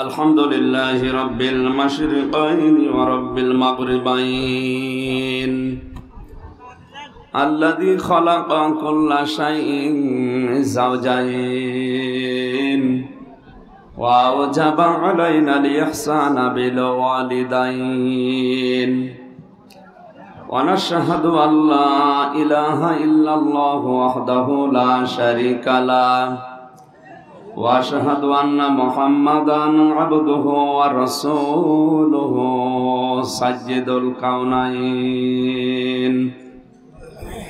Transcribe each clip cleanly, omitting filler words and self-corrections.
الحمد لله رب المشرقين ورب المغربين الذي خلق كل شيء زوجين وأوجب علينا الإحسان بالوالدين ونشهد أن لا إله إلا الله وحده لا شريك له وأشهد أن محمدًا عبده ورسوله سيد الكونين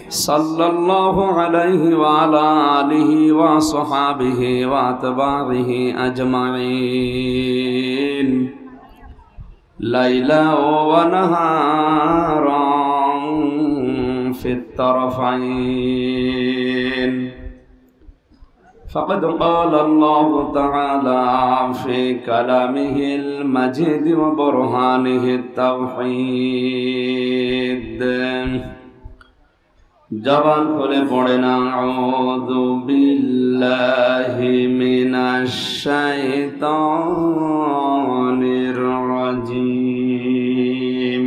صلى الله عليه وعلى آله وصحابه وأتباعه أجمعين ليلا ونهارا في الطرفين فقد قال الله تعالى في كلامه المجيد وبرهانه التوحيد জবান খুলে পড়েন আউযু বিল্লাহি মিনাশ শাইতানির রাজীম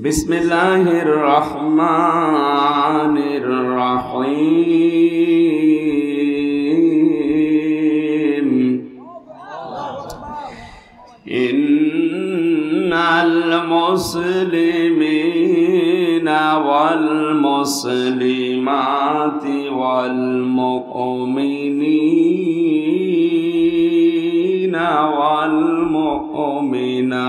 বিসমিল্লাহির রহমানির রহিম ইন্নাল মুসলিমিনা ওয়াল মুসলিমাতি ওয়াল মুমিনিনা ওয়াল মুমিনাত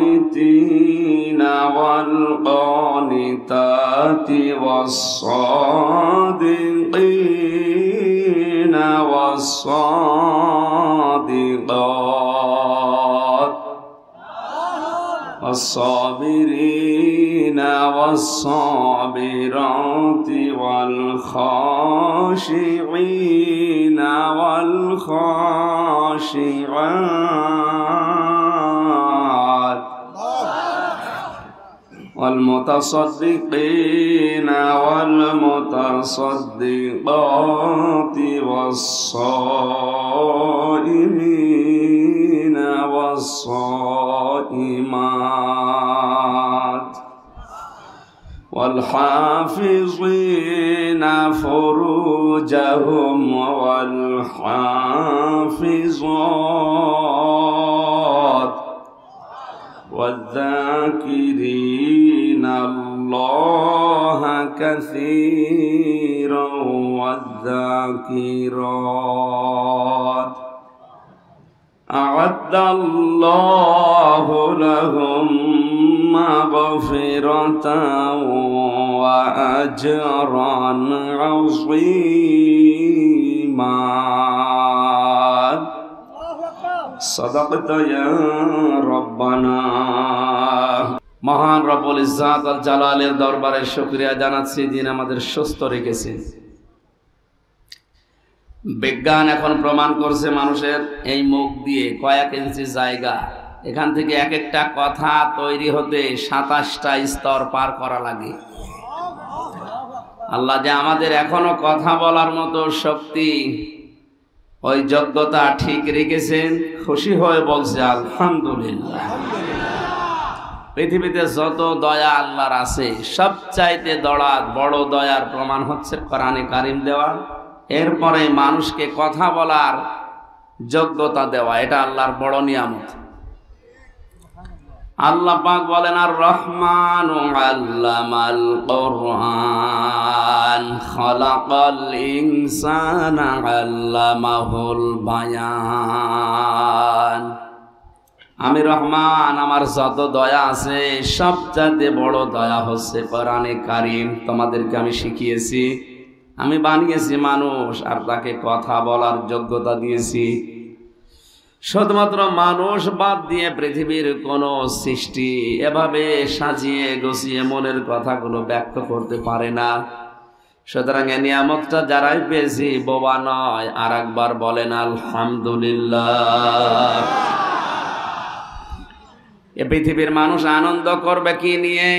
والقانتين والقانتات والصادقين والصادقات والصابرين والصابرات والخاشعين والخاشعات والمتصدقين والمتصدقات والصائمين والصائمات والحافظين فروجهم والحافظات والذاكرين الله كثيرا والذاكرات أعد الله لهم مغفرة وأجرا عظيما صدقت يا ربنا মহান রব্বুল ইজ্জাত আল জালালের দরবারে শুকরিয়া জানাচ্ছি যিনি আমাদের সুস্থ রেখেছেন। বিজ্ঞান এখন প্রমাণ করছে মানুষের এই মুখ দিয়ে কয়েক ইঞ্চি জায়গা, এখান থেকে এক একটা কথা তৈরি হতে 27টা স্তর পার করা লাগে। আল্লাহ যে আমাদের এখনো কথা বলার মতো শক্তি, ওই যোগ্যতা ঠিক রেখেছেন, খুশি হয়ে বলছে আলহামদুলিল্লাহ। পৃথিবীতে যত দয়া আল্লাহর আছে, সবচাইতে বড় দয়ার প্রমাণ হচ্ছে কোরআনে কারিম দেওয়া, এরপরে মানুষকে কথা বলার যোগ্যতা দেওয়া, এটা আল্লাহর বড় নিয়ামত। আল্লাহ পাক বলেন আর রহমানু আল্লামাল কুরআন খালাকাল ইনসানা আল্লামাহুল বায়ান। আমি রহমান, আমার যত দয়া আছে সবচাইতে বড় দয়া হচ্ছে কোরআনে কারিম। তোমাদেরকে আমি শিখিয়েছি, আমি বানিয়েছি মানুষ আর তাকে কথা বলার যোগ্যতা দিয়েছি। শুধুমাত্র মানুষ বাদ দিয়ে পৃথিবীর কোন সৃষ্টি এভাবে সাজিয়ে গুছিয়ে মনের কথাগুলো ব্যক্ত করতে পারে না। সুতরাং এই নিয়ামতটা যারাই পেয়েছি বোবা নয়। আর একবার বলেন আলহামদুলিল্লাহ। এ পৃথিবীর মানুষ আনন্দ করবে কি নিয়ে?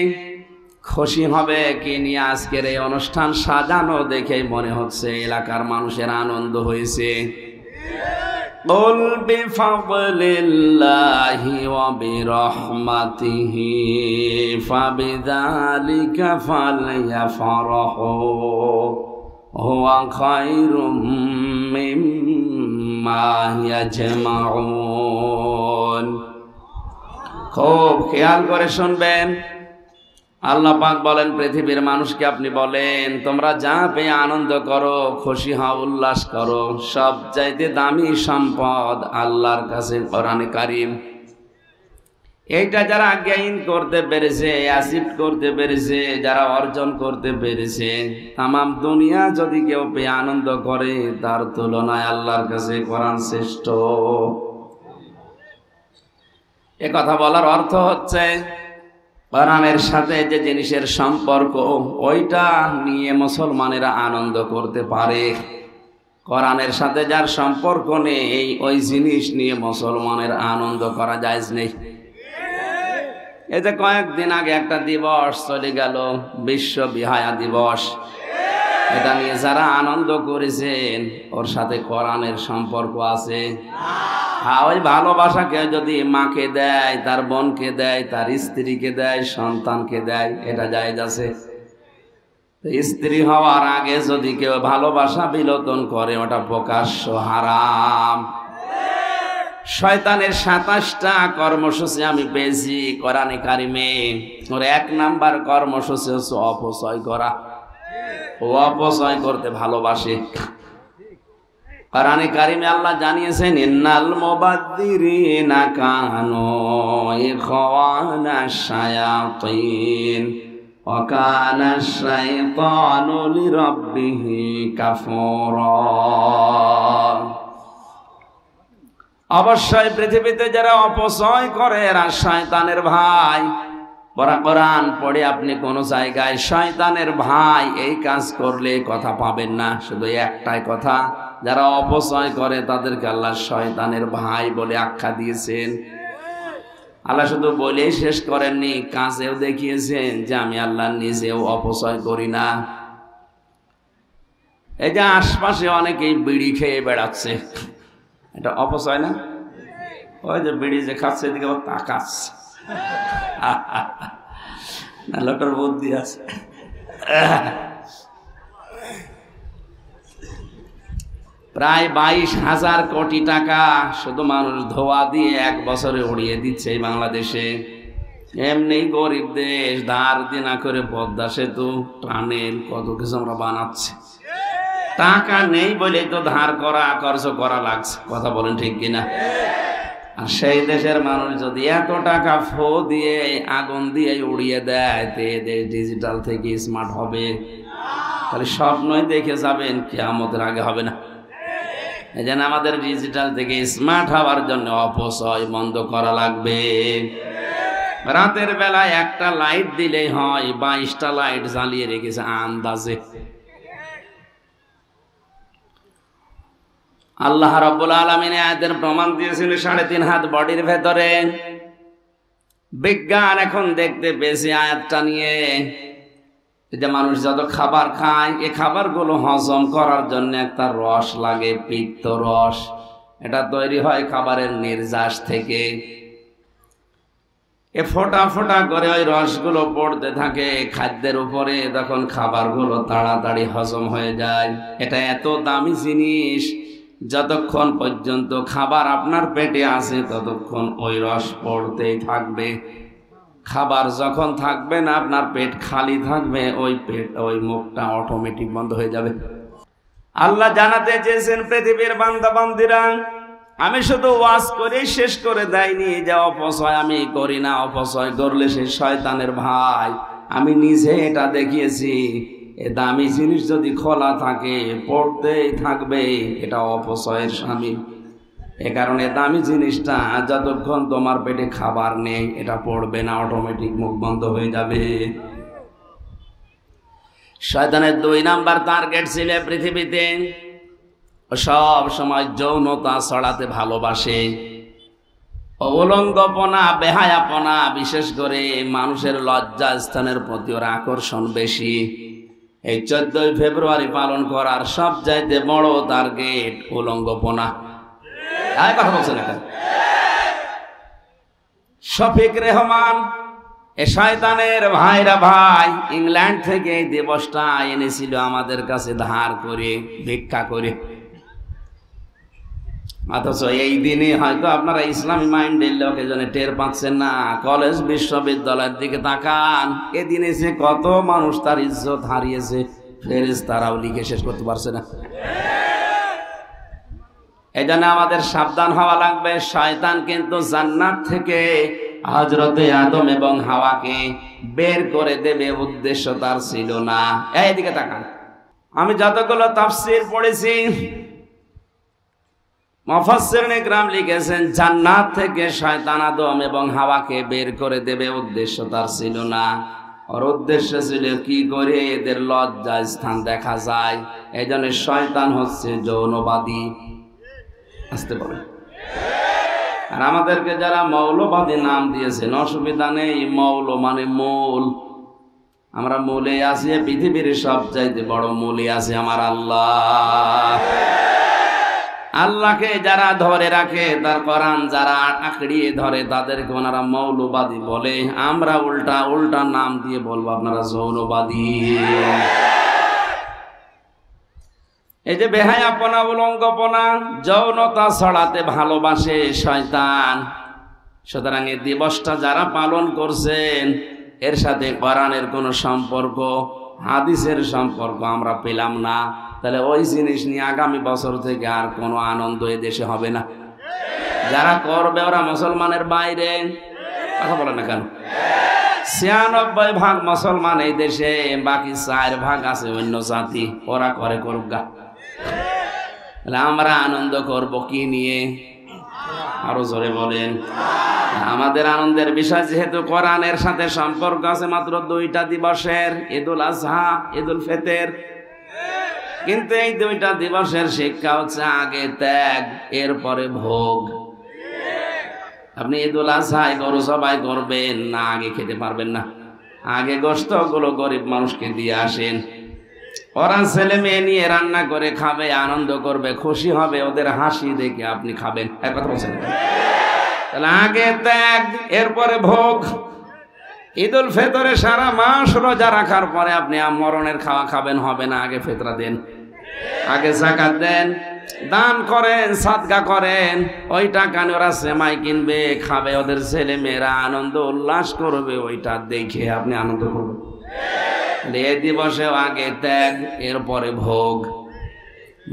খুশি হবে কি নিয়ে আজকের এই অনুষ্ঠান সাজানো দেখে মনে হচ্ছে এলাকার মানুষের আনন্দ হয়েছে। قل بفضل الله وبرحمته فبذلك فليفرحوا هو خير مما يجمعون। খুব খেয়াল করে শুনবেন, আল্লাহ পাক বলেন পৃথিবীর মানুষকে আপনি বলেন তোমরা যা পেয়ে আনন্দ করো, খুশি হও, উল্লাস করো। সব চাইতে দামি সম্পদ আল্লাহর কাছে কোরআনে কারীম। এইটা যারা গেইন করতে পেরেছে, অ্যাচিভ করতে পেরেছে, যারা অর্জন করতে পেরেছে, তামাম দুনিয়া যদি কেউ পেয়ে আনন্দ করে তার তুলনায় আল্লাহর কাছে কোরআন শ্রেষ্ঠ। এ কথা বলার অর্থ হচ্ছে কোরআনের সাথে যে জিনিসের সম্পর্ক ওইটা নিয়ে মুসলমানেরা আনন্দ করতে পারে, কোরআনের সাথে যার সম্পর্ক নেই ওই জিনিস নিয়ে মুসলমানের আনন্দ করা জায়েজ নেই। এই যে কয়েকদিন আগে একটা দিবস চলে গেল, বিশ্ব বিহায়া দিবস, এটা নিয়ে যারা আনন্দ করেছেন ওর সাথে কোরআনের সম্পর্ক আছে? হ্যাঁ, ওই ভালোবাসাকে যদি মাকে দেয়, তার বোনকে দেয়, তার স্ত্রীকে দেয়, সন্তানকে দেয়, এটা জায়েজ আছে। স্ত্রী হওয়ার আগে যদি কেউ ভালোবাসা বিলোপন করে ওটা প্রকাশ্য হারাম। শয়তানের 27টা কর্মসূচি আমি পেয়েছি কোরআনে কারিমে। ওর 1 নাম্বার কর্মসূচি হচ্ছে অপচয় করা। ও অপচয় করতে ভালোবাসে। কোরআনে কারিমে আল্লাহ জানিয়েছেন ইন্নাল মুবাদ্দিরিনা কানু ইখওয়ানাশ শায়াতিন ওয়া কানাশ শাইতানু লিরাব্বিহি কাফুরা। অবশ্যই পৃথিবীতে যারা অপচয় করে এরা শয়তানের ভাই। কোরআন পড়ে আপনি কোন জায়গায় শয়তানের ভাই এই কাজ করলে কথা পাবেন না। শুধু একটাই কথা, যারা অপচয় করে তাদেরকে আল্লাহ শয়তানের ভাই বলে আখ্যা দিয়েছেন। আল্লাহ শুধু বলেই শেষ করেননি, কাজেও দেখিয়েছেন যে আমি আল্লাহ নিজেও অপচয় করি না। এই যে আশপাশে অনেকেই বিড়ি খেয়ে বেড়াচ্ছে, এটা অপচয় না? ওই যে বিড়ি যে খাচ্ছে এদিকে তাকাচ্ছে, লোকের বুদ্ধি আছে। প্রায় 22,000 কোটি টাকা শুধু মানুষ ধোয়া দিয়ে 1 বছরে উড়িয়ে দিচ্ছে এই বাংলাদেশে। এমনি গরিব দেশ, ধার দেনা করে পদ্মা সেতু, টানেল, কত কিছু আমরা বানাচ্ছি। টাকা নেই বলে তো ধার করা, খরচ করা লাগছে। কথা বলেন ঠিক কিনা? আর সেই দেশের মানুষ যদি এত টাকা ফো দিয়ে, আগুন দিয়ে উড়িয়ে দেয়, দেশ ডিজিটাল থেকে স্মার্ট হবে, তাহলে স্বপ্নই দেখে যাবেন কিয়ামতের আগে হবে না। এই জন্য আমাদের ডিজিটাল থেকে স্মার্ট হওয়ার জন্য অপচয় বন্ধ করা লাগবে। রাতের বেলায় একটা লাইট দিলেই হয়, 22টা লাইট জ্বালিয়ে রেখেছে আন্দাজে। আল্লাহ রাব্বুল আলামিন আয়াতের প্রমাণ দিয়েছিল 3.5 হাত বডির ভেতরে। বিজ্ঞান এখন দেখতে পেয়েছে আয়াতটা নিয়ে যে মানুষ যত খাবার খায়, এই খাবারগুলো হজম করার জন্য একটা রস লাগে, পিত্ত রস। এটা তৈরি হয় খাবারের নির্যাস থেকে। এ ফোঁটা ফোঁটা করে ওই রসগুলো পড়তে থাকে খাদ্যের উপরে, তখন খাবারগুলো তাড়াতাড়ি হজম হয়ে যায়। এটা এত দামি জিনিস, যতক্ষণ পর্যন্ত খাবার আপনার পেটে আছে ততক্ষণ ওই রস পড়তেই থাকবে। খাবার যখন থাকবে না, আপনার পেট খালি থাকবে, ওই মুখটা অটোমেটিক বন্ধ হয়ে যাবে। আল্লাহ জানাতে চেয়েছেন পৃথিবীর বান্দা বান্দিরা, আমি শুধু ওয়াজ করে শেষ করে দেয়নি যে অপচয় আমি করি না। অপচয় করলে সে শয়তানের ভাই। আমি নিজে এটা দেখিয়েছি। এ দামি জিনিস যদি খোলা থাকে পড়তেই থাকবে, এটা অপচয়ের শামিল। এ কারণে দামি জিনিসটা যতক্ষণ তোমার পেটে খাবার নেই এটা পড়বে না, অটোমেটিক মুখ বন্ধ হয়ে যাবে। শয়তানের 2 নাম্বার টার্গেট ছিল পৃথিবীতে সব সময় যৌনতা ছড়াতে ভালোবাসে। অবলঙ্গপনা, বেহায়াপনা, বিশেষ করে মানুষের লজ্জা স্থানের প্রতি ওর আকর্ষণ বেশি। এই 14ই ফেব্রুয়ারি পালন করার সবচাইতে বড় টার্গেট উলঙ্গপনা। কথা বলছেন এখন শফিক রেহমান এ শয়তানের ভাইরা ভাই ইংল্যান্ড থেকে এই দিবসটা এনেছিল আমাদের কাছে ধার করে, ভিক্ষা করে। অথচ এই দিনে হয়তো আপনারা ইসলামী মাইন্ডের লোক এজন্য টের পাচ্ছেন না। কলেজ বিশ্ববিদ্যালয়ের দিকে তাকান, এদিনে সে কত মানুষ তার ইজ্জত হারিয়েছে, ফেরেশতারাও লিখে শেষ করতে পারছে না। এই জন্য আমাদের সাবধান হওয়া লাগবে। শয়তান কিন্তু জান্নাত থেকে হযরতে আদম এবং হাওয়াকে বের করে দেবে উদ্দেশ্য তার ছিল না। এইদিকে তাকান, আমি যতগুলো তাফসীর পড়েছি মুফাসসিরিন ইকরাম লিখেছেন জান্নাত থেকে শয়তান আদম এবং হাওয়াকে বের করে দেবে উদ্দেশ্য তার ছিল না। ওর উদ্দেশ্য ছিল কি করে এদের লজ্জা স্থান দেখা যায়। এই জন্য শয়তান হচ্ছে যৌনবাদী। আসতে পারে। আর আমাদেরকে যারা মৌলবাদী নাম দিয়েছেন অসুবিধা নেই, মৌল মানে মূল। আমরা মূলে আছি, পৃথিবীর সবচাইতে বড় মূলে আছে আমার আল্লাহ। আল্লাহকে যারা ধরে রাখে, তার কোরআন যারা আঁকড়িয়ে ধরে, তাদেরকে ওনারা মৌলবাদী বলে। আমরা উল্টা উল্টা নাম দিয়ে বলবো আপনারা যৌনবাদী। এই যে বেহায়াপনা, উলঙ্গপনা, যৌনতা ছড়াতে ভালোবাসে শয়তান। সুতরাং এই দিবসটা যারা পালন করছেন এর সাথে কোরআনের কোনো সম্পর্ক, হাদিসের সম্পর্ক আমরা পেলাম না। তাহলে ওই জিনিস নিয়ে আগামী বছর থেকে আর কোনো আনন্দ এ দেশে হবে না। যারা করবে ওরা মুসলমানের বাইরে। কথা বলে না কেন? 96% মুসলমান এই দেশে, বাকি 4% আছে অন্য জাতি। ওরা করে করুক গা। তাহলে আমরা আনন্দ করব কি নিয়ে? আরো জোরে বলেন। আমাদের আনন্দের বিষয় যেহেতু কোরআনের সাথে সম্পর্ক আছে মাত্র 2টা দিবসের, ঈদুল আজহা, ঈদুল ফিতর। কিন্তু এই 2টা দিবসের শিক্ষা হচ্ছে আগে ত্যাগ, এরপরে ভোগ। আপনি ঈদুল আজহায় গরু জবাই করবেন না, আগে খেতে পারবেন না। আগে গোশতগুলো গরিব মানুষকে দিয়ে আসেন। ওরা ছেলে মেয়ে নিয়ে রান্না করে খাবে, আনন্দ করবে, খুশি হবে, ওদের হাসি দেখে আপনি খাবেন। এক কথা বলছেন। তাহলে আগে ত্যাগ, এরপরে ভোগ। ঈদুল ফিতরে সারা মাস রোজা রাখার পরে আপনি মরণের খাওয়া খাবেন, হবে না। আগে ফিতরা দেন, আগে যাকাত দেন, দান করেন, সাদকা করেন। ওই টাকা নিয়ে ওরা সেমাই কিনবে, খাবে, ওদের ছেলে মেয়েরা আনন্দ উল্লাস করবে, ওইটা দেখে আপনি আনন্দ করবেন। এই দিবসে আগে ত্যাগ, এরপরে ভোগ।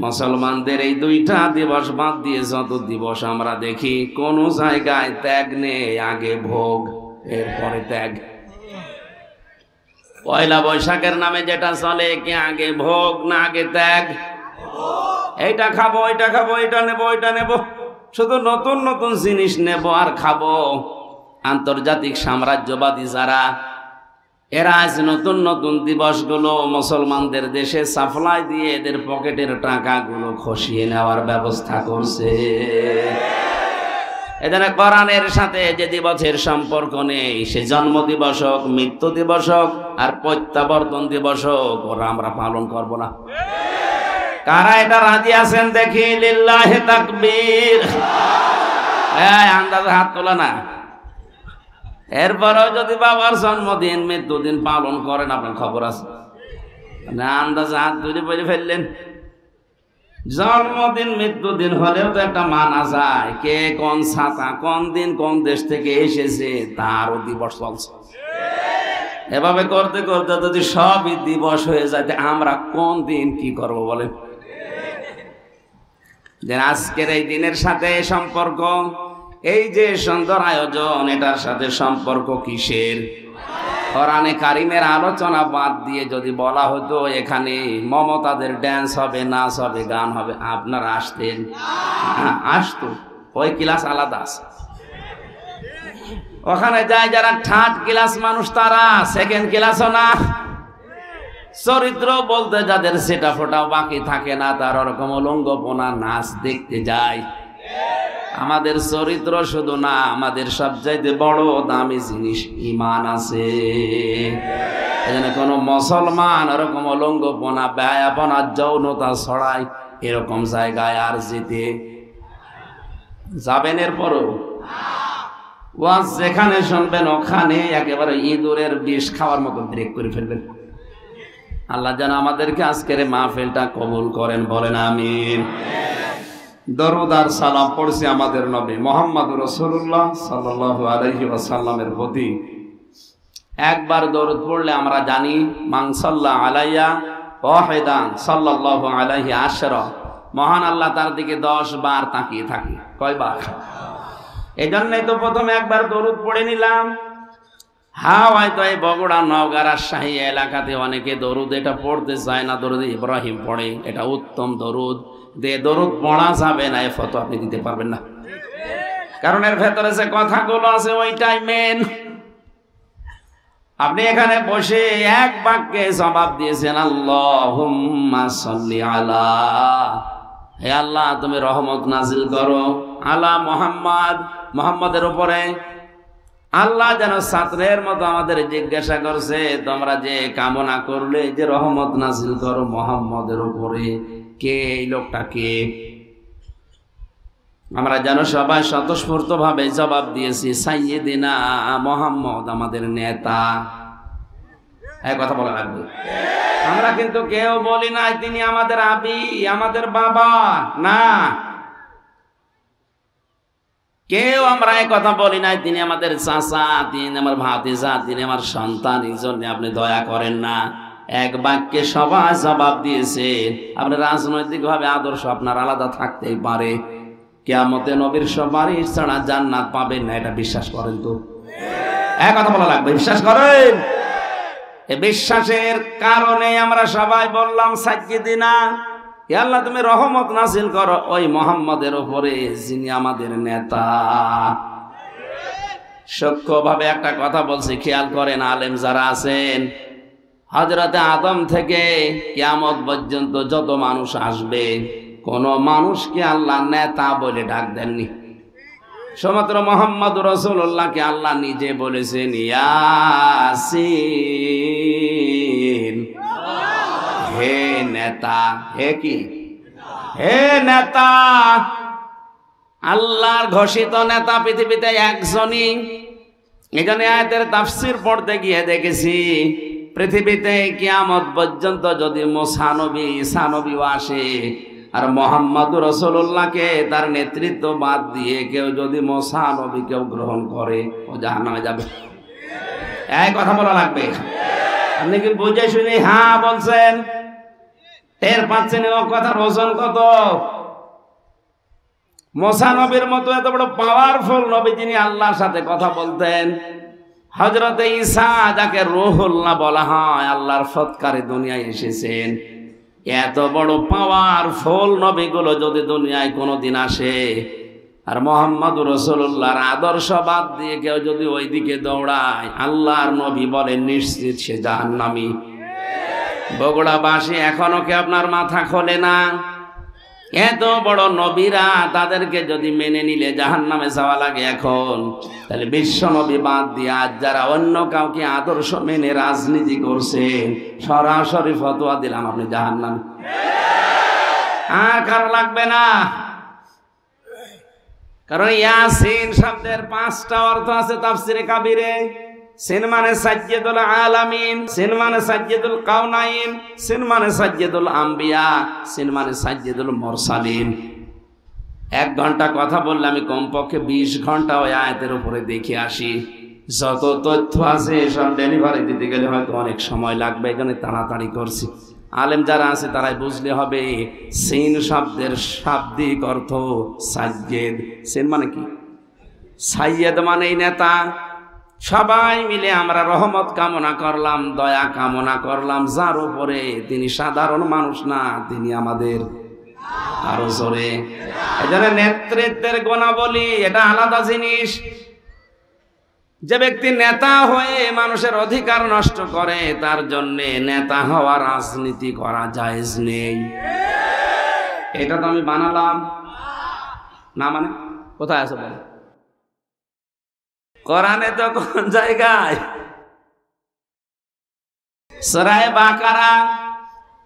মুসলমানদের এই 2টা দিবস বাদ দিয়ে যত দিবস আমরা দেখি, কোন জায়গায় ত্যাগ নেই, আগে ভোগ এরপরে ত্যাগ। পয়লা বৈশাখের নামে যেটা চলে, কি আগে ভোগ না আগে ত্যাগ? এইটা খাবো, ওইটা খাবো, এটা নেবো, ওইটা নেবো, শুধু নতুন নতুন জিনিস নেব আর খাবো। আন্তর্জাতিক সাম্রাজ্যবাদী যারা, এরা আজ নতুন নতুন দিবসগুলো মুসলমানদের দেশে সাপ্লাই দিয়ে এদের পকেটের টাকাগুলো খসিয়ে নেওয়ার ব্যবস্থা করছে। এখানে কোরআনের সাথে যে দিবসের সম্পর্ক নেই, সে জন্ম দিবস হোক, মৃত্যু দিবস হোক, আর প্রত্যাবর্তন দিবস হোক, ওরা আমরা পালন করব না। কারা এটা রাজি আছেন দেখি? লিল্লাহি তাকবীর। আন্দাজে হাত তোলা না। এরপরেও যদি বাবার জন্মদিন, মৃত্যুদিন পালন করেন, আপনার খবর আছে না? আন্দাজে হাত তুলে বলে ফেললেন। জন্মদিন মৃত্যুদিন হলেও তো একটা মানা যায়, কে কোন ছাতা, কোন দিন কোন দেশ থেকে এসেছে তারও দিবস চলছে। এভাবে করতে করতে যদি সবই দিবস হয়ে যায়, আমরা কোন দিন কি করব বলেন? যে আজকের এই দিনের সাথে সম্পর্ক, এই যে সুন্দর আয়োজন, এটার সাথে সম্পর্ক কিসের? কোরআনে কারিমের আলোচনা বাদ দিয়ে যদি বলা হতো এখানে মমতাদের ড্যান্স হবে, নাচ হবে, গান হবে, আপনারা আসতেন? আসতো। ওই ক্লাস আলাদা আছে। ওখানে যায় যারা থার্ড ক্লাস মানুষ, তারা সেকেন্ড ক্লাসও না। চরিত্র বলতে যাদের সেটা ফোটাও বাকি থাকে না, তার ওরকম উলঙ্গপনা নাচ দেখতে যায়। আমাদের চরিত্র শুধু না, আমাদের সবচাইতে বড় দামি জিনিস ঈমান আছে। এজন্য কোনো মুসলমান এরকম অলঙ্গপনা, ব্যয়াপনা, যৌনতা ছড়ায় এরকম জায়গায় আর যেতে যাবেন। এরপরও ওয়াজ যেখানে শুনবেন ওখানে একেবারে ইঁদুরের বিষ খাওয়ার মতো ব্রেক করে ফেলবেন। আল্লাহ যেন আমাদেরকে আজকের মাহফিলটা কবুল করেন, বলেন আমিন। দরুদ আর সালাম পড়ছি আমাদের নবী মুহাম্মদ রাসূলুল্লাহ সাল্লাল্লাহু আলাইহি ওয়াসাল্লামের প্রতি। একবার দরুদ পড়লে আমরা জানি মান সাল্লা আলাইয়া ওয়াহিদান সাল্লাল্লাহু আলাইহি আশরা, মহান আল্লাহ তার দিকে 10 বার তাকিয়ে থাকে। কয়বার? এই জন্যই তো প্রথমে একবার দরুদ পড়ে নিলাম। হয়তো এই বগুড়া, নওগাঁ, রাজশাহী এলাকাতে অনেকে দরুদ এটা পড়তে চায় না, দরুদ ইব্রাহিম পড়ে, এটা উত্তম দরুদ। দরুদ পড়া যাবে না এ ফতোয়া আপনি দিতে পারবেন না, কারণ এর ভেতরে যে কথাগুলো আছে ওইটাই মেন। আপনি এখানে বসে এক বাক্যে জবাব দিয়েছেন আল্লাহুম্মা সাল্লি আলা, হে আল্লাহ তুমি রহমত নাজিল করো আলা মুহাম্মদ, মুহাম্মদের উপরে। আল্লাহ যেন ছাত্রের মতো আমাদের জিজ্ঞাসা করছে তোমরা যে কামনা করলে যে রহমত নাজিল করো মুহাম্মদের উপরে, কে এই লোকটা কে? আমরা যেন সবাই স্বতঃস্ফূর্ত ভাবে জবাব দিয়েছি সাইয়্যিদিনা মুহাম্মদ, আমাদের নেতা। এই কথা বলা লাগবে। আমরা কিন্তু কেউ বলি না তিনি আমাদের আবি, আমাদের বাবা, না। কেউ আমরা এই কথা বলি নাই তিনি আমাদের চাচা, তিনি আমার ভাতিজা, তিনি আমার সন্তান, এই জন্য আপনি দয়া করেন না। এক বাক্যে সবাই জবাব দিয়েছে। আপনার রাজনৈতিক ভাবে আদর্শ আপনার আলাদা থাকতেই পারে, কিয়ামতে নবীর সুপারিশ ছাড়া জান্নাত পাবেন না, এটা বিশ্বাস করেন তো? এক কথা বলা লাগবে, বিশ্বাস করেন? এই বিশ্বাসের কারণে আমরা সবাই বললাম সাইয়্যিদিনা, হে আল্লাহ তুমি রহমত নাজিল করো ওই মুহাম্মদের উপরে যিনি আমাদের নেতা। সূক্ষ্মভাবে একটা কথা বলছি, খেয়াল করেন আলেম যারা আছেন, হযরতে আদম থেকে কিয়ামত পর্যন্ত যত মানুষ আসবে কোন মানুষকে আল্লাহ নেতা বলে ডাক দেননি। সমগ্র মুহাম্মদ রাসূলুল্লাহকে আল্লাহ নিজে বলেছেন ইয়াসিন, হে নেতা। হে কি? হে নেতা। আল্লাহর ঘোষিত নেতা পৃথিবীতে একজনই। এখানে আয়াতের তাফসীর পড়তে গিয়ে দেখেছি পৃথিবীতে কিয়ামত পর্যন্ত যদি মুসা নবী, ঈসা নবীও আসে আর মুহাম্মদ রাসূলুল্লাহকে তার নেতৃত্ব বাদ দিয়ে কেউ যদি মুসা নবীকেও গ্রহণ করে ও জাহান্নামে যাবে। এই কথা বলা লাগবে। আপনি কি বুঝে শুনে হ্যাঁ বলছেন? টের পাচ্ছেন ও কথার ওজন কত? মুসা নবীর মতো এত বড় পাওয়ারফুল নবী যিনি আল্লাহর সাথে কথা বলতেন, হযরতে ঈসা যাকে রূহুল্লাহ বলা হয়, আল্লাহর সৎকারে দুনিয়ায় এসেছেন, এত বড় পাওয়ারফুল নবীগুলো যদি দুনিয়ায় কোনোদিন আসে আর মুহাম্মদ রাসূলুল্লাহর আদর্শ বাদ দিয়ে কেউ যদি ওইদিকে দৌড়ায়, আল্লাহর নবী বলেন নিশ্চিত সে জাহান্নামী। বগুড়াবাসী এখনো কি আপনার মাথা খোলে না? এত বড় নবীরা তাদেরকে যদি মেনে নিলে জাহান্নামে যাওয়া লাগে এখন, তাহলে বিশ্ব নবী বাদ দিয়ে আজ যারা অন্য কাউকে আদর্শ মেনে রাজনীতি করছে, সরাসরি ফতোয়া দিলাম আপনি জাহান্নামী। আর কারো লাগবে না, কারণ ইয়াসিন শব্দের 5টা অর্থ আছে তাফসিরে কাবিরে। সিন মানে সাজ্জিদুল আলামিন, সিন মানে সাজ্জিদুল কাউনাইন, সিন মানে সাজ্জিদুল আম্বিয়া, সিন মানে সাজ্জিদুল মুরসালিন। 1 ঘন্টা কথা বললে আমি কমপক্ষে 20 ঘন্টা ওই আয়াতের উপরে দেখে আসি। যত তথ্য আছে সব ডেলিভারি দিতে গেলে হয়তো অনেক সময় লাগবে, এখানে তাড়াতাড়ি করছি। আলেম যারা আছে তারাই বুঝলে হবে সিন শব্দের শাব্দিক অর্থ সাজ্জেদ। সিন মানে কি? সাইয়্যেদ মানেই নেতা। সবাই মিলে আমরা রহমত কামনা করলাম, দয়া কামনা করলাম যার উপরে, তিনি সাধারণ মানুষ না, তিনি আমাদের আরো জোরে। এজন্য নেতৃত্বের গুণাবলী এটা আলাদা জিনিস। যে ব্যক্তি নেতা হয়ে মানুষের অধিকার নষ্ট করে তার জন্য নেতা হওয়া রাজনীতি করা জায়েজ নেই। এটা তো আমি বানালাম না, মানে কোথায় আছে বলে? কোরআনে তো কোন জায়গায়? সূরা বাকারা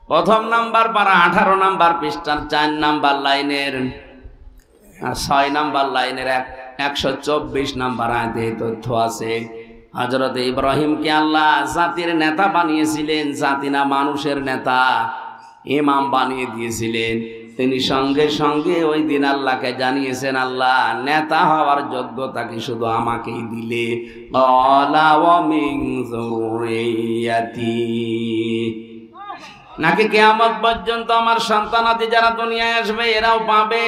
প্রথম নাম্বার পারা 18 নাম্বার পৃষ্ঠার 4 নাম্বার লাইনের আর 6 নাম্বার লাইনের 124 নাম্বার আয়াতে এই তথ্য আছে। হযরত ইব্রাহিমকে আল্লাহ জাতির নেতা বানিয়েছিলেন, জাতি না মানুষের নেতা, ইমাম বানিয়ে দিয়েছিলেন। তিনি সঙ্গে সঙ্গে ওই দিন আল্লাহকে জানিয়েছেন, আল্লাহ নেতা হওয়ার যোগ্যতা কি শুধু আমাকেই দিলে? ক্বালা ওয়া মিন যুররিয়াতি, নাকি কিয়ামত পর্যন্ত আমার সন্তানাদি যারা দুনিয়ায় আসবে এরাও পাবে?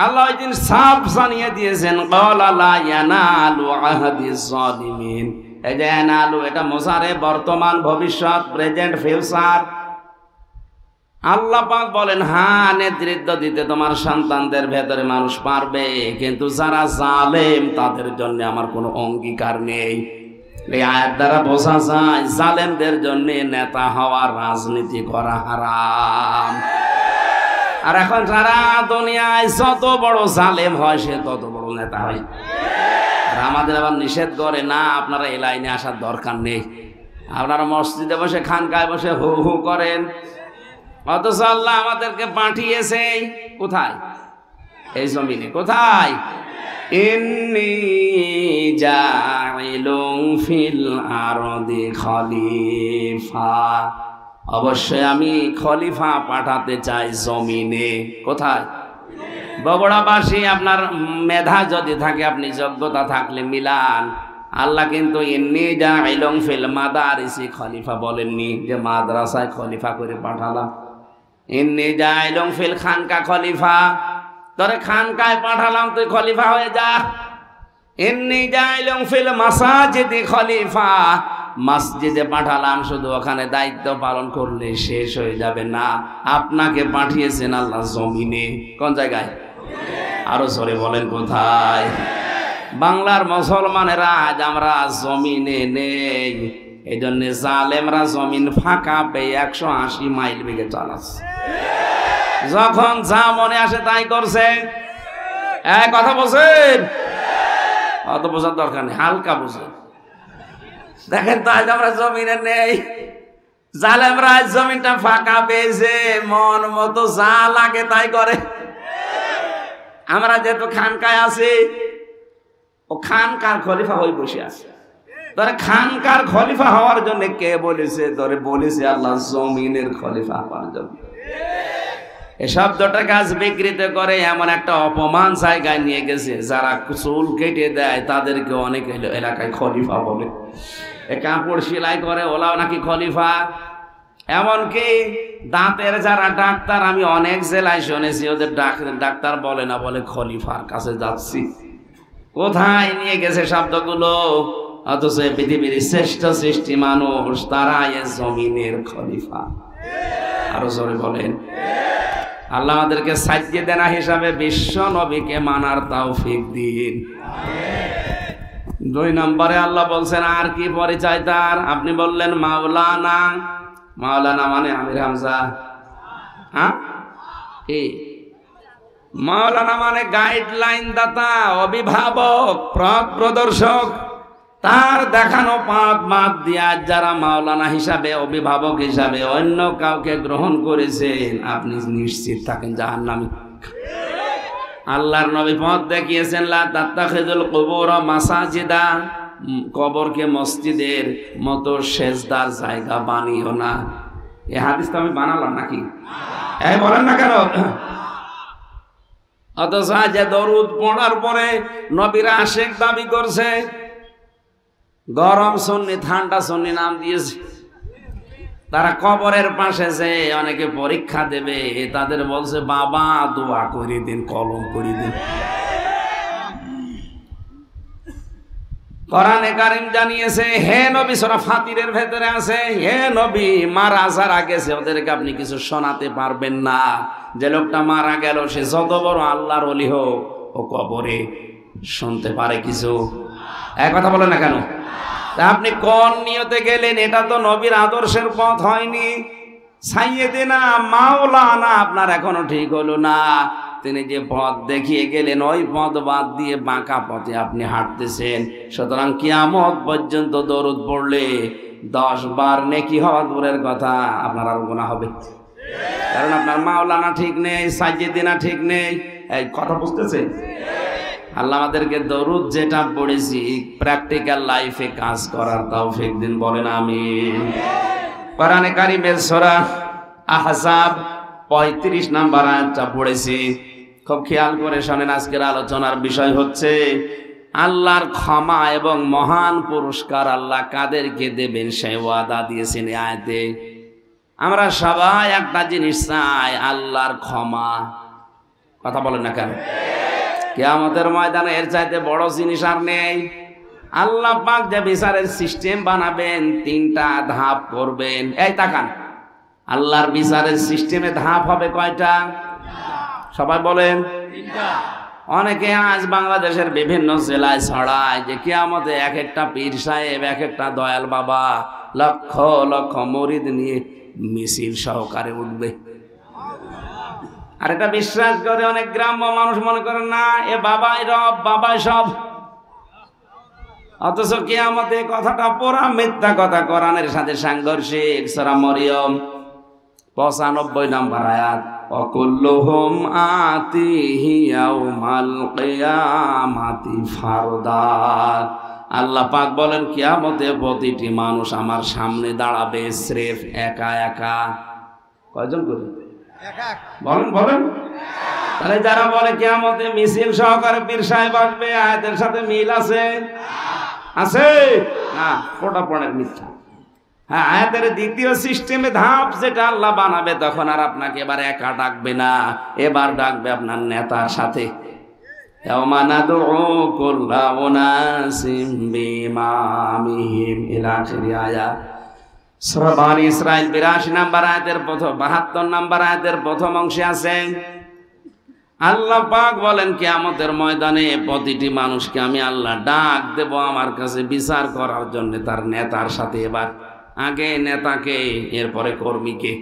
আল্লাহ ওই দিন সাফ জানিয়ে দিয়েছেন, ক্বালা লা ইয়ানালু আহাদিজ যালিমিন। এই যে ইয়ানালু, এটা মুসারে বর্তমান, ভবিষ্যৎ, প্রেজেন্ট, ফিউচার। আল্লাহ পাক বলেন, হ্যাঁ নেতৃত্ব দিতে তোমার সন্তানদের ভেতরে মানুষ পারবে, কিন্তু যারা জালেম তাদের জন্য আমার কোনো অঙ্গীকার নেই। এই আয়াত দ্বারা বোঝা যায় জালেমদের জন্য নেতা হওয়া, রাজনীতি করা হারাম। আর এখন সারা দুনিয়ায় যত বড় জালেম হয় সে তত বড় নেতা হয়। আর আমাদের আবার নিষেধ করে, না আপনারা এই লাইনে আসার দরকার নেই, আপনারা মসজিদে বসে খানকায় বসে হু হু করেন। অথচ আল্লাহ আমাদেরকে পাঠিয়েছে কোথায়? এই জমিনে। কোথায়? ইন্নী জাইলুন ফিল আরদি খলিফা, অবশ্যই আমি খলিফা পাঠাতে চাই জমিনে। কোথায়? বগুড়াবাসী, আপনার মেধা যদি থাকে, আপনি যোগ্যতা থাকলে মিলান। আল্লাহ কিন্তু ইন্নী জাইলুন ফিল মাদারিসি খলিফা বলেননি যে মাদ্রাসায় খলিফা করে পাঠালাম। ইন্নী জাইলুন ফিল খানকা খলিফা, তোরে খানকায় পাঠালাম, তুই খলিফা হয়ে যা। ইন্নী জাইলুন ফিল মাসাজিদি খলিফা, মসজিদে পাঠালাম, শুধু ওখানে দায়িত্ব পালন করলে শেষ হয়ে যাবে না, আপনাকে পাঠিয়েছেন আল্লাহ জমিনে। কোন জায়গায়? আরো জোরে বলেন কোথায়? বাংলার মুসলমানেরা আজ আমরা জমিনে নেই, এই জন্য জালেমরা জমিন ফাঁকা পেয়ে 180 মাইল বেগে চালাচ্ছে। যখন যা মনে আসে তাই করছে। কথা বলছেন, অত বোঝার দরকার নেই, হালকা বোঝেন। দেখেন তো আজ আমরা জমিনে নেই, জালেমরা আজ জমিনটা ফাঁকা পেয়েছে, মন মতো যা লাগে তাই করে। আমরা যেহেতু খানকায় আছি, ও খানকার খলিফা হয়ে বসে আছে। তোরে খানকার খলিফা হওয়ার জন্য কে বলেছে? তোরে বলেছে আল্লাহ জমিনের খলিফা হওয়ার জন্য। এই শব্দটা কাজ বিকৃত করে এমন একটা অপমান জায়গায় নিয়ে গেছে, যারা চুল কেটে দেয় তাদেরকে অনেক এলাকায় খলিফা বলে। কাপড় সেলাই করে ওলাও নাকি খলিফা। এমনকি দাঁতের যারা ডাক্তার, আমি অনেক জেলায় শুনেছি ওদের ডাক্তার বলে না, বলে খলিফার কাছে যাচ্ছি। কোথায় নিয়ে গেছে শব্দগুলো? অথচ পৃথিবীর শ্রেষ্ঠ সৃষ্টি মানুষ, তারা এ জমিনের খলিফা। আরো জোরে বলেন। আল্লাহ আমাদেরকে সাজিয়ে দেনা হিসাবে বিশ্ব নবীকে মানার তৌফিক দিন। 2 নম্বরে আল্লাহ বলছেন, আর কি পরিচয় তার? আপনি বললেন মাওলানা। মাওলানা মানে আমির হামজা। হ্যাঁ, কি মাওলানা মানে গাইডলাইন দাতা, অভিভাবক, পথ প্রদর্শক। তার দেখানো পথ বাদ দিয়া যারা মাওলানা হিসাবে, অভিভাবক হিসাবে অন্য কাউকে গ্রহণ করেছেন, আপনি নিশ্চিত থাকেন জাহান্নামী। আল্লাহর নবী পথ দেখিয়েছেন, লা তাত্তাখিযুল কুবুর মাসাজিদা, কবরকে মসজিদের মতো সেজদার জায়গা বানিও না। এই হাদিস তো আমি বানালাম নাকি? এই বলেন না কেন? অথচ আজ দরুদ পড়ার পরে নবীর আশিক দাবি করছে, গরম সুন্নি ঠান্ডা সুন্নি নাম দিয়েছে। তারা কবরের পাশে যে অনেকে পরীক্ষা দেবে, তাদের বলছে বাবা দোয়া করে দিন, কলম করে দিন। কোরআনে কারীম জানিয়েছে, হে নবী, সূরা ফাতিরের ভেতরে আছে, হে নবী মারা যারা গেছে ওদেরকে আপনি কিছু শোনাতে পারবেন না। যে লোকটা মারা গেল সে যত বড় আল্লাহর ওলি হোক, ও কবরে শুনতে পারে কিছু। এক কথা বলে না কেন? তা আপনি কোন নিয়তে গেলেন? এটা তো নবীর আদর্শের পথ হয়নি। সাইয়েদেনা মাওলানা আপনার এখনো ঠিক হলো না। তিনি যে পথ দেখিয়ে গেলেন ওই পথ বাদ দিয়ে বাঁকা পথে আপনি হাঁটতেছেন। সুতরাং কিয়ামত পর্যন্ত দরুদ পড়লে 10 বার নেকি হওয়া দূরের কথা, আপনার আর গুনাহ হবে। কারণ আপনার মাওলানা ঠিক নেই, সাজ্জিদিনা ঠিক নেই। এই কথা বুঝতেছে? আল্লাহ আমাদেরকে দরুদ যেটা পড়েছি প্র্যাকটিক্যাল লাইফে কাজ করার তৌফিক দিন, বলেন আমিন। কোরআনে কারীমের সূরা আহজাব 35 নম্বর আয়াতটা পড়েছি, খুব খেয়াল করে শোনেন। আজকের আলোচনার বিষয় হচ্ছে আল্লাহর ক্ষমা এবং মহান পুরস্কার আল্লাহ কাদেরকে দেবেন সেই ওয়াদা দিয়েছেন এই আয়াতে। আমরা সবাই একটা জিনিস চাই, আল্লাহর ক্ষমা। কথা বলেন না কেন? কিয়ামতের ময়দানে এর চাইতে বড় জিনিস আর নেই। আল্লাহ পাক যে বিচারের সিস্টেম বানাবেন 3টা ধাপ করবেন। এই তাকান, আল্লাহর বিচারের সিস্টেমে ধাপ হবে কয়টা? সবাই বলেন। 3টা। অনেকে আজ বাংলাদেশের বিভিন্ন জেলায় ছড়ায় যে কিয়ামতে এক একটা পীর সাহেব, এক একটা দয়াল বাবা লক্ষ লক্ষ মুরিদ নিয়ে মিছিল সহকারে উঠবে। আর এটা বিশ্বাস করে অনেক গ্রাম্য মানুষ মনে করেন না, এ বাবাই রব, বাবাই সব। অথচ কিয়ামতে কথাটা পুরা মিথ্যা কথা, কোরআনের সাথে সাংঘর্ষিক। সূরা মরিয়ম 95 নম্বর আয়াত, ওয়াকুল্লুহুম আতিহি ইয়াউমাল কিয়ামাতি ফারদা। আল্লাহ পাক বলেন কিয়ামতে প্রতিটি মানুষ আমার সামনে দাঁড়াবে স্রেফ একা একা। কয়জন করে? বলেন বলেন। তাহলে যারা বলে কিয়ামতে মিছিল সহকারে পীর সাহেব আসবে, আয়াতের সাথে মিল আছে? আছে না, ফোটা পড়ের মিথ্যা। হ্যাঁ, আয়াতের দ্বিতীয় সিস্টেমে ধাপ যেটা আল্লাহ বানাবে, তখন আর আপনাকে এবার একা ডাকবে না, এবার ডাকবে আপনার নেতার সাথে। ইয়াওমা নাদউ কুল্লা উনাসিম বিইমামিহিম ইলা আখিরি আয়াত। সূরা বনী ইসরাঈল 82 নম্বর আয়াতের 72 নম্বর আয়াতের প্রথম অংশে আছে আল্লাহ পাক বলেন কিয়ামতের ময়দানে প্রতিটি মানুষকে আমি আল্লাহ ডাক দেব আমার কাছে বিচার করার জন্য তার নেতার সাথে। এবার আগে নেতাকে, এরপরে কর্মীকে।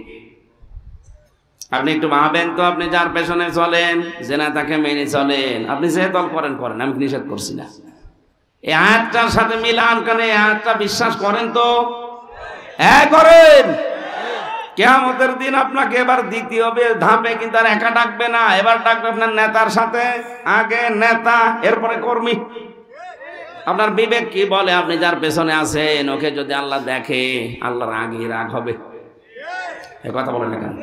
আপনি একটু ভাবেন তো, আপনি যার পেছনে চলেন, যে নেতাকে মেনে চলেন, আপনি যে দল করেন করেন, আমি নিষেধ করছি না। এই আয়াতটার সাথে মিলান কেন? এই আয়াতটা বিশ্বাস করেন তো? হ্যাঁ করেন। কিয়ামতের দিন আপনাকে এবার দ্বিতীয় ধাপে কিন্তু আর একা ডাকবে না, এবার ডাকবে আপনার নেতার সাথে। আগে নেতা, এরপরে কর্মী। আপনার বিবেক কি বলে? আপনি যার পেছনে আছেন ওকে যদি আল্লাহ দেখে, আল্লাহর আগে রাগ হবে। এ কথা বলেন না কেন?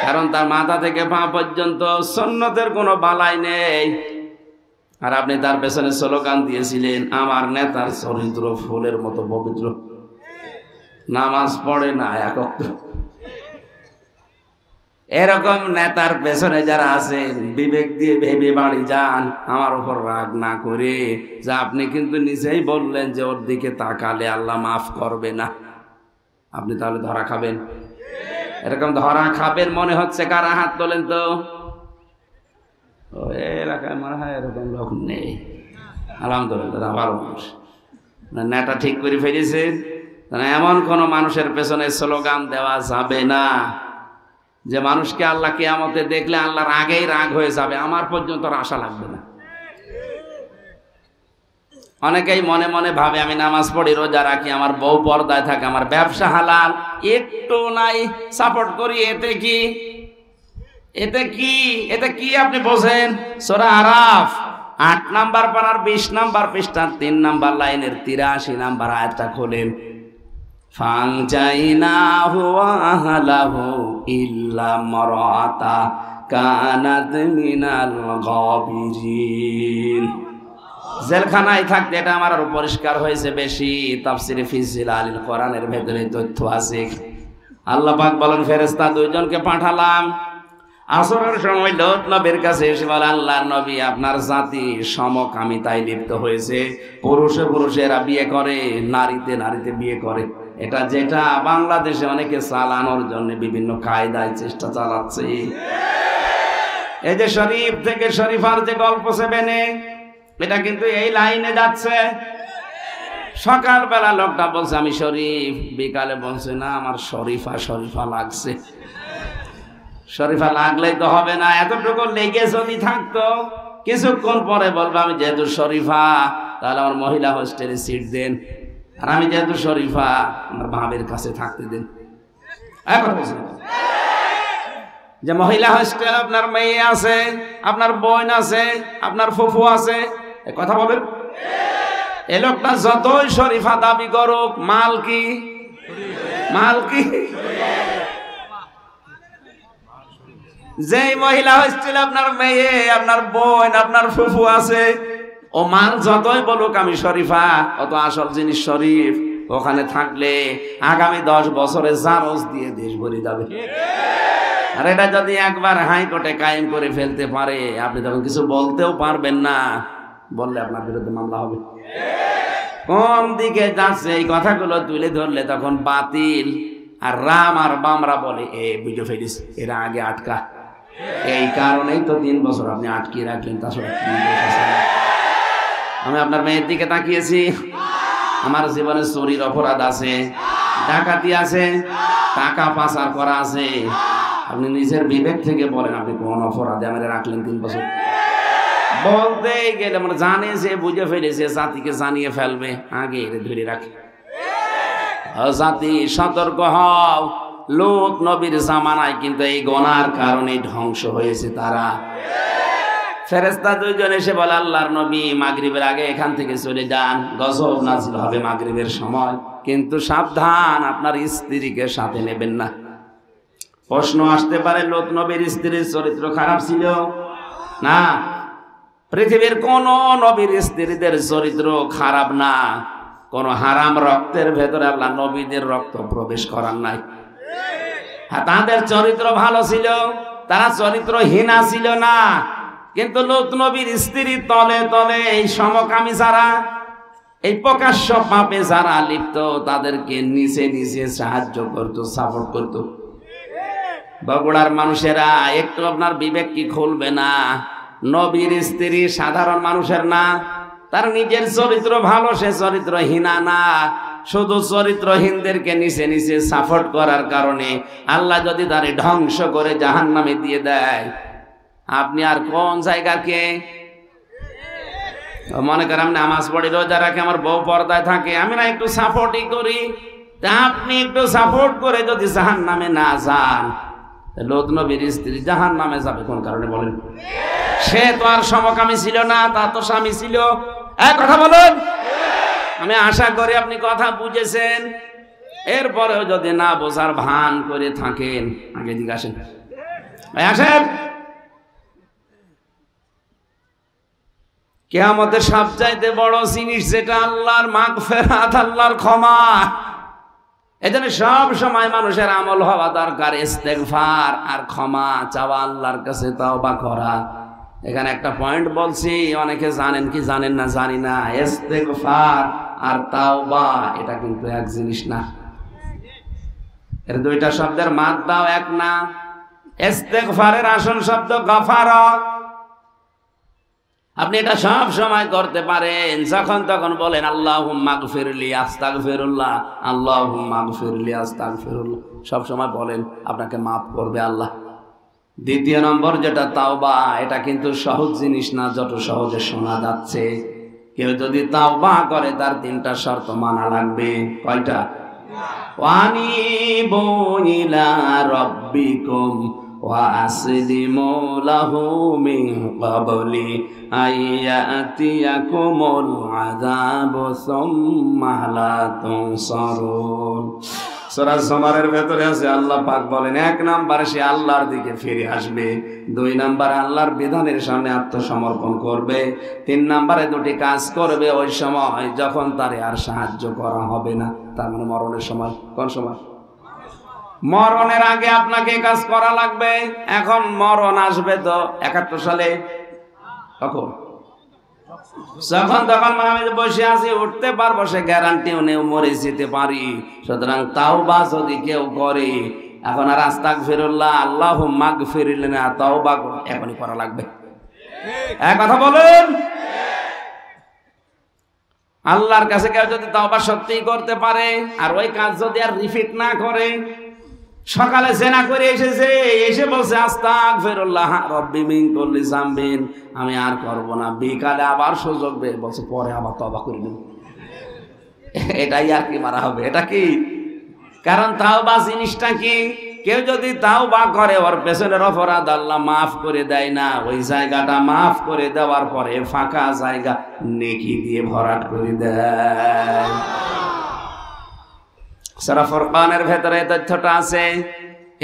কারণ তার মাথা থেকে পা পর্যন্ত সুন্নতের কোনো বালাই নেই। আর আপনি তার পেছনে স্লোগান দিয়েছিলেন, আমার নেতার চরিত্র ফুলের মতো পবিত্র, নামাজ পড়ে না এক ওয়াক্ত। এরকম নেতার পেছনে যারা আছেন, বিবেক দিয়ে ভেবে বাড়ি যান, আমার উপর রাগ না করে। যা আপনি কিন্তু নিজেই বললেন যে ওর দিকে তাকালে আল্লাহ মাফ করবে না, আপনি তাহলে ধরা খাবেন। এরকম ধরা খাবেন মনে হচ্ছে কারা? হাত তোলেন তো। ওই এলাকায় মনে হয় এরকম লোক নেই, আলহামদুলিল্লাহ ভালো মানুষ। নেতা ঠিক করে ফেলেছে। এমন কোন মানুষের পেছনে স্লোগান দেওয়া যাবে না যে মানুষকে আল্লাহ কিয়ামতে দেখলে আল্লাহর আগেই রাগ হয়ে যাবে, আমার পর্যন্ত আশা লাগবে না। অনেকেই মনে মনে ভাবে আমি নামাজ পড়ি, রোজা রাখি, আমার বউ পর্দায় থাকে, আমার ব্যবসা হালাল, একটু নাই সাপোর্ট করি, এতে কি? এতে কি? এতে কি আপনি বোঝেন? সূরা আরাফ 8 নম্বর পারার 20 নম্বর পৃষ্ঠার 3 নম্বর লাইনের 83 নম্বর আয়াতটা খোলেন। ফাংজাইনাহু ওয়া আহলাহু ইল্লা মারআতা কানাত মিনাল গাবিরিন। জেলখানায় থাকতে এটা আমার আরো পরিষ্কার হয়েছে বেশি। তাফসিরে ফি জিলালিল কোরআনের ভেতরে তথ্য আছে। আল্লাহ পাক বলেন ফেরেশতা 2 জনকে পাঠালাম। আসরের সময় লোত নবীর কাছে এসে বলে, আল্লাহর নবী, আপনার জাতি সমকামিতায় লিপ্ত হয়েছে। পুরুষে পুরুষেরা বিয়ে করে, নারীতে নারীতে বিয়ে করে। এটা যেটা বাংলাদেশে অনেকে চালানোর জন্য বিভিন্ন কায়দায় চেষ্টা চালাচ্ছে। এই যে শরীফ থেকে শরীফার যে গল্প সেবেনে, এটা কিন্তু এই লাইনে যাচ্ছে। সকালবেলা লোকটা বলছে আমি শরীফ, বিকালে বলছে না আমার শরীফা শরীফা লাগছে। শরীফা লাগলেই তো হবে না, এতটুকু লেগে যদি থাকতো কিছুক্ষণ পরে বলবো আমি যেহেতু শরীফা তাহলে আমার মহিলা হোস্টেলে সিট দেন, আর আমি যেহেতু শরীফা আমার ভাবের কাছে থাকতে দেন। যে মহিলা হোস্টেল আপনার মেয়ে আছে, আপনার বোন আছে, আপনার ফুফু আছে, কথা বলেন। এ লোকটা যতই শরীফা দাবি করুক, মাল কি? মাল কি? যেই মহিলা হোস্টেলে আপনার মেয়ে, আপনার বোন, আপনার ফুফু আছে, ও মাল যতই বলুক আমি শরীফা, অত আসল জিনিস শরীফ। ওখানে থাকলে আগামী 10 বছরে জারজ দিয়ে দেশ ভরে যাবে। আর এটা যদি একবার হাইকোর্টে কায়েম করে ফেলতে পারে, আপনি তখন কিছু বলতেও পারবেন না, বললে আপনার বিরুদ্ধে মামলা হবে। কোন দিকে যাচ্ছে এই কথাগুলো তুলে ধরলে তখন বাতিল আর রাম আর বামরা বলে এ বুঝে ফেলিস, এরা আগে আটকা। এই কারণেই তো 3 বছর আপনি আটকিয়ে রাখলেন। তাছাড়া আমি আপনার মেয়ের দিকে তাকিয়েছি, আমার জীবনে চুরির অপরাধ আছে, ডাকাতি আছে, টাকা পাচার করা আছে। আপনি নিজের বিবেক থেকে বলেন আপনি কোন অপরাধে আমাদের রাখলেন 3 বছর? বলতে গেলে মানে জানে যে বুঝে ফেলেছে, জাতিকে জানিয়ে ফেলবে, আগে এর ধরে রাখে। জাতি সতর্ক হও, লোক নবীর জামানায় কিন্তু এই গোনার কারণে ধ্বংস হয়েছে তারা। ফেরেশতা 2 জন এসে বলে আল্লাহর নবী মাগরিবের আগে এখান থেকে চলে যান, গজব নাজিল হবে মাগরিবের সময়, কিন্তু সাবধান আপনার স্ত্রীকে সাথে নেবেন না। প্রশ্ন আসতে পারে লোক নবীর স্ত্রীর চরিত্র খারাপ ছিল না? পৃথিবীর কোন নবীর স্ত্রীদের চরিত্র খারাপ না। কোন হারাম রক্তের ভেতরে আল্লাহ নবীদের রক্ত প্রবেশ করার নাই। তাদের চরিত্র ভালো ছিল, তারা চরিত্রহীনা ছিল না। কিন্তু লূত নবীর স্ত্রী তলে তলে এই সমকামী যারা, এই প্রকাশ্য পাপে যারা লিপ্ত, তাদেরকে নিচে নিচে সাহায্য করত, সাপোর্ট করত। বগুড়ার মানুষেরা একটু আপনার বিবেক কি খুলবে না? নবীর স্ত্রী সাধারণ মানুষের না, তার নিজের চরিত্র ভালো, সে চরিত্রহীনা না। শুধু চরিত্রহীনদেরকে নিচে নিচে সাপোর্ট করার কারণে আল্লাহ যদি তারে ধ্বংস করে জাহান্নামে দিয়ে দেয়, আপনি আর কোন জায়গাকে? মনে করেন আমি নামাজ পড়ি, রোজা রাখি, আমার বউ পর্দায় থাকে, আমি না একটু সাপোর্টই করি। তা আপনি একটু সাপোর্ট করে যদি জাহান্নামে না যান, লূত নবীর স্ত্রী জাহান্নামে যাবে কোন কারণে বলেন? সে তো আর সমকামী ছিল না, তার তো স্বামী ছিল। এক কথা বলুন। আমি আশা করি আপনি কথা বুঝেছেন। এরপরেও যদি না বোঝার ভান করে থাকেন, আগে দিকে আসেন, আসেন। কিয়ামতের সবচাইতে বড় জিনিস যেটা আল্লাহর মাগফিরাত, আল্লাহর ক্ষমা। এজন্য সব সময় মানুষের আমল হওয়া দরকার ইস্তেগফার আর ক্ষমা চাওয়া, আল্লাহর কাছে তওবা করা। এখানে একটা পয়েন্ট বলছি, অনেকে জানেন কি জানেন না জানি না, ইস্তেগফার আর তাওবা এটা কিন্তু এক জিনিস না। এর 2টা শব্দের মাদ্দাও এক না। ইস্তেগফারের আসল শব্দ গাফারা। আপনি এটা সব সময় করতে পারেন, যখন তখন বলেন আল্লাহুম্মা গফিরলি আস্তাগফিরুল্লাহ, আল্লাহুম্মা গফিরলি আস্তাগফিরুল্লাহ, সব সময় বলেন, আপনাকে মাফ করবে আল্লাহ। 2 নম্বর যেটা তাওবা, এটা কিন্তু সহজ জিনিস না যত সহজে শোনা যাচ্ছে। কেউ যদি তাওবা করে তার 3টা শর্ত মানা লাগবে। কয়টা? ওয়ানিবু ইলা রাব্বিকুম ওয়া আসলিমু লাহু মিন ক্বাবলি আইয়াতিয়াকুমুল আযাবু সুম্মা লা তুনসারুন। সূরা জুমারের ভেতরে আছে, আল্লাহ পাক বলেন 1 নম্বরে সে আল্লাহর দিকে ফিরে আসবে, 2 নম্বরে আল্লাহর বিধানের সামনে আত্মসমর্পণ করবে, 3 নম্বরে 2টি কাজ করবে ওই সময় যখন তারে আর সাহায্য করা হবে না। তার মানে মরণের সময়। কোন সময়? মরণের আগে আপনাকে কাজ করা লাগবে। এখন মরণ আসবে তো 71 সালে, কখন? যখন তখন আমি বসে আছি, উঠতে পারবো সে গ্যারান্টিও নেই, মরে যেতে পারি। সুতরাং তাওবা যদি কেউ করে, এখন আর আস্তাগফিরুল্লাহ আল্লাহুম্মা গফিরলি না, তাওবা এখনই করা লাগবে। এক কথা বলুন। আল্লাহর কাছে কেউ যদি তাওবা সত্যিই করতে পারে আর ওই কাজ যদি আর রিপিট না করে, সকালে জেনা করে এসেছে, এসে বলছে আস্তাগফিরুল্লাহ রব্বি মিন কুল্লি যামবিন, আমি আর করব না। বিকালে আবার সুযোগ পেয়ে বলছে পরে আবার তওবা করে নেব। এটাই আর কি মারা হবে, এটা কি? কারণ তাওবা জিনিসটা কি? কেউ যদি তাওবা করে ওর পেছনের অপরাধ আল্লাহ মাফ করে দেয় না, ওই জায়গাটা মাফ করে দেওয়ার পরে ফাঁকা জায়গা নেকি দিয়ে ভরাট করে দেয়। সূরা ফুরকানের ভেতরে তথ্যটা আছে,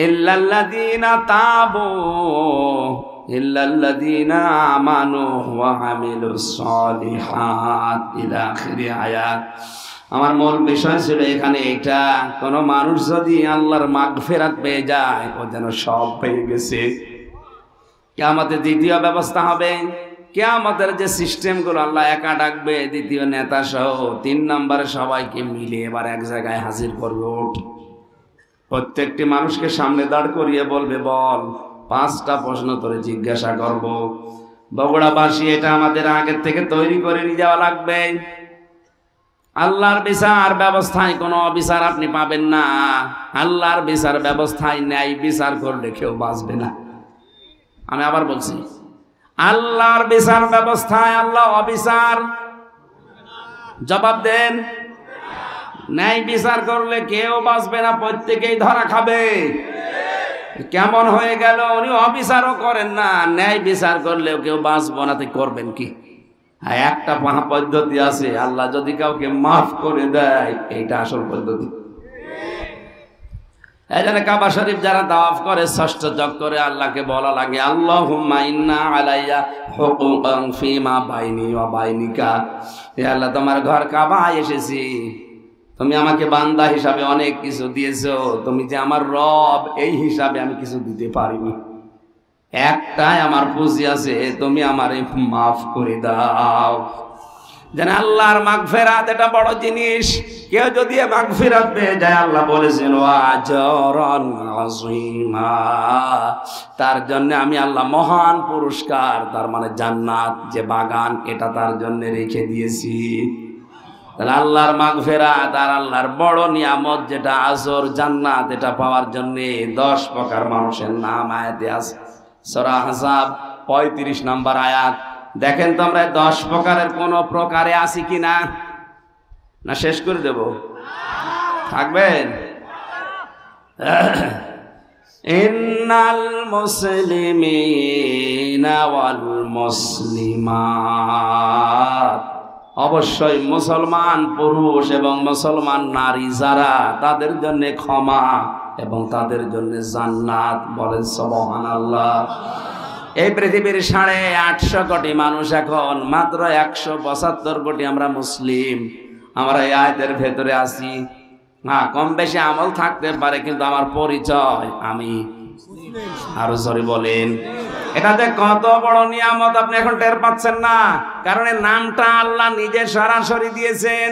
ইল্লাল্লাযীনা তাবু ইল্লাল্লাযীনা আমানু ওয়া আমিলুস সালিহাত ইলা আখিরি আয়াত। আমার মূল বিষয় ছিল এখানে এটা, কোন মানুষ যদি আল্লাহর মাগফিরাত পেয়ে যায় ও যেন সব পেয়ে গেছে। কিয়ামতের দ্বিতীয় ব্যবস্থা হবে, কিয়ামতের যে সিস্টেমগুলো আল্লাহ একা ডাকবে, দ্বিতীয় নেতা সহ 3 নম্বরে সবাইকে মিলে এবার এক জায়গায় হাজির করবে। ওঠ, প্রত্যেকটি মানুষকে সামনে দাঁড় করিয়ে বলবে বল 5টা প্রশ্ন তোরে জিজ্ঞাসা করব। বগুড়াবাসী এটা আমাদের আগের থেকে তৈরি করে নিয়ে যাওয়া লাগবে। আল্লাহর বিচার ব্যবস্থায় কোনো অবিচার আপনি পাবেন না। আল্লাহর বিচার ব্যবস্থায় ন্যায় বিচার করলে কেউ বাঁচবে না। আমি আবার বলছি, আল্লাহর বিচার ব্যবস্থায় আল্লাহ অবিচার, জবাব দেন, ন্যায় বিচার করলে কেউ বাঁচবে না, প্রত্যেকেই ধরা খাবে। কেমন হয়ে গেল, উনি অবিচারও করেন না, ন্যায় বিচার করলেও কেউ বাঁচবো না, তো করবেন কি? একটা পদ্ধতি আছে, আল্লাহ যদি কাউকে মাফ করে দেয়, এইটা আসল পদ্ধতি। এই জন্য কাবা শরীফ যারা তাওয়াফ করে 6টা চক্করে আল্লাহকে বলা লাগে, আল্লাহুম্মা ইন্না আলাইয়া হুকুকান ফীমা বাইনি ওয়া বাইনিকা। হে আল্লাহ, তোমার ঘর কাবায় এসেছি, তুমি আমাকে বান্দা হিসাবে অনেক কিছু দিয়েছো, তুমি যে আমার রব এই হিসাবে আমি কিছু দিতে পারিনি। একটাই আমার পুঁজি আছে, তুমি আমারে মাফ করে দাও। যেন আল্লাহর মাগফিরাত এটা বড় জিনিস। কেউ যদি মাগফিরাত পেয়ে যায়, আল্লাহ বলেছেন আজরান আযীমা, তার জন্য আমি আল্লাহ মহান পুরস্কার, তার মানে জান্নাত যে বাগান, এটা তার জন্য রেখে দিয়েছি। তাহলে আল্লাহর মাগফিরাত আর আল্লাহর বড় নিয়ামত যেটা আজর জান্নাত, এটা পাওয়ার জন্য 10 প্রকার মানুষের নাম আয়াতে আছে। সূরা আহজাব 35 নম্বর আয়াত। দেখেন তো আমরা 10 প্রকারের কোন প্রকারে আছি কিনা, না শেষ করে দেব? থাকবেন? ইন্নাল মুসলিমিনা ওয়াল মুসলিমাত, অবশ্যই মুসলমান পুরুষ এবং মুসলমান নারী যারা, তাদের জন্য ক্ষমা এবং তাদের জন্য জান্নাত। বলেন সুবহানাল্লাহ। এই পৃথিবীর 850 কোটি মানুষ, এখন মাত্র 175 কোটি আমরা মুসলিম। আমরা এই আয়াতের ভেতরে আছি। হ্যাঁ, কম বেশি আমল থাকতে পারে, কিন্তু আমার পরিচয় আমি। আরো জোরে বলেন। এটা যে কত বড় নিয়ামত আপনি এখন টের পাচ্ছেন না, কারণ এই নামটা আল্লাহ নিজে সরাসরি দিয়েছেন,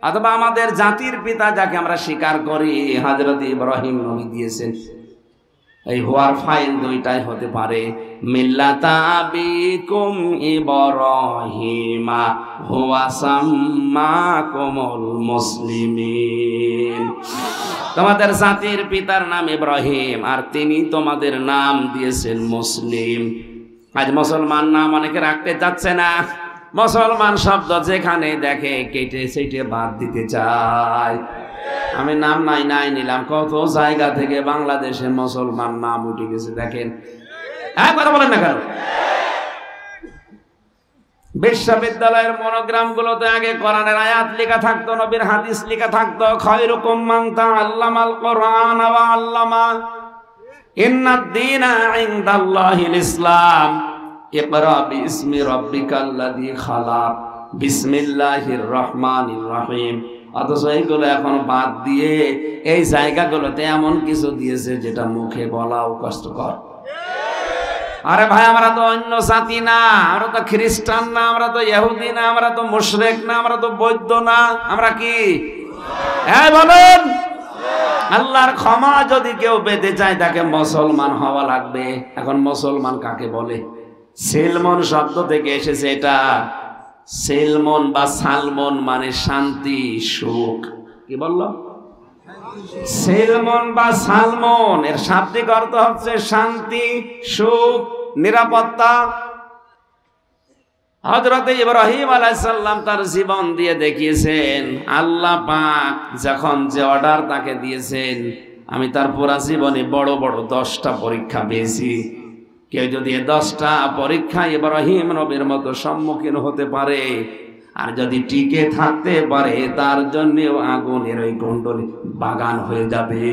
অথবা আমাদের জাতির পিতা যাকে আমরা স্বীকার করি হযরত ইব্রাহিম নবী দিয়েছেন। এই হুয়ার ফাইল দুইটাই হতে পারে, মিল্লাতা আবিকুম ইব্রাহিমা হুয়া সাম্মাকুমুল মুসলিমিন। তোমাদের জাতির পিতার নাম ইব্রাহিম, আর তিনি তোমাদের নাম দিয়েছেন মুসলিম। আজ মুসলমান নাম অনেকে রাখতে যাচ্ছে না। মুসলমান শব্দ যেখানে দেখে কেটে সেটে বাদ দিতে চায়। আমি নাম নাই নিলাম, কত জায়গা থেকে বাংলাদেশে মুসলমান নাম উঠে গেছে দেখেন। কথা বলেন না কেন? বিশ্ববিদ্যালয়ের মনোগ্রাম গুলোতে আগে কোরআনের আয়াত লেখা থাকতো, নবীর হাদিস লেখা থাকতো, খায়রুকুম মান তাআল্লামাল কোরআন ওয়া আল্লামা, ইন্নাদ দীনা ইনদাল্লাহিল ইসলাম, ইকরা বিইসমি রাব্বিকাল্লাযী খালাক, বিসমিল্লাহির রহমানির রহিম। অথচ এইগুলো এখন বাদ দিয়ে এই জায়গাগুলোতে এমন কিছু দিয়েছে যেটা মুখে বলাও কষ্টকর। আরে ভাই, আমরা তো অন্য জাতি না, আমরা তো খ্রিস্টান না, আমরা তো ইহুদি না, আমরা তো মুশরিক না, আমরা তো বৌদ্ধ না, আমরা কি? হ্যাঁ বলেন। আল্লাহর ক্ষমা যদি কেউ পেতে চায়, তাকে মুসলমান হওয়া লাগবে। এখন মুসলমান কাকে বলে? সিলমন শব্দ থেকে এসেছে এটা। সিলমন বা সালমন মানে শান্তি, সুখ। কি বললো? সেলমন বা সালমন এর শাব্দিক অর্থ হচ্ছে শান্তি, সুখ, নিরাপত্তা। হযরত ইব্রাহিম আলাইহিস সালাম তার জীবন দিয়ে দেখিয়েছেন আল্লাহ পাক যখন যে অর্ডার তাকে দিয়েছেন, আমি তার পুরা জীবনে বড় বড় 10টা পরীক্ষা পেয়েছি। কেউ যদি 10টা পরীক্ষা ইব্রাহিম নবীর মতো সম্মুখীন হতে পারে আর যদি টিকে থাকতে পারে, তার জন্য আগুনের ওই কুণ্ডলী বাগান হয়ে যাবে।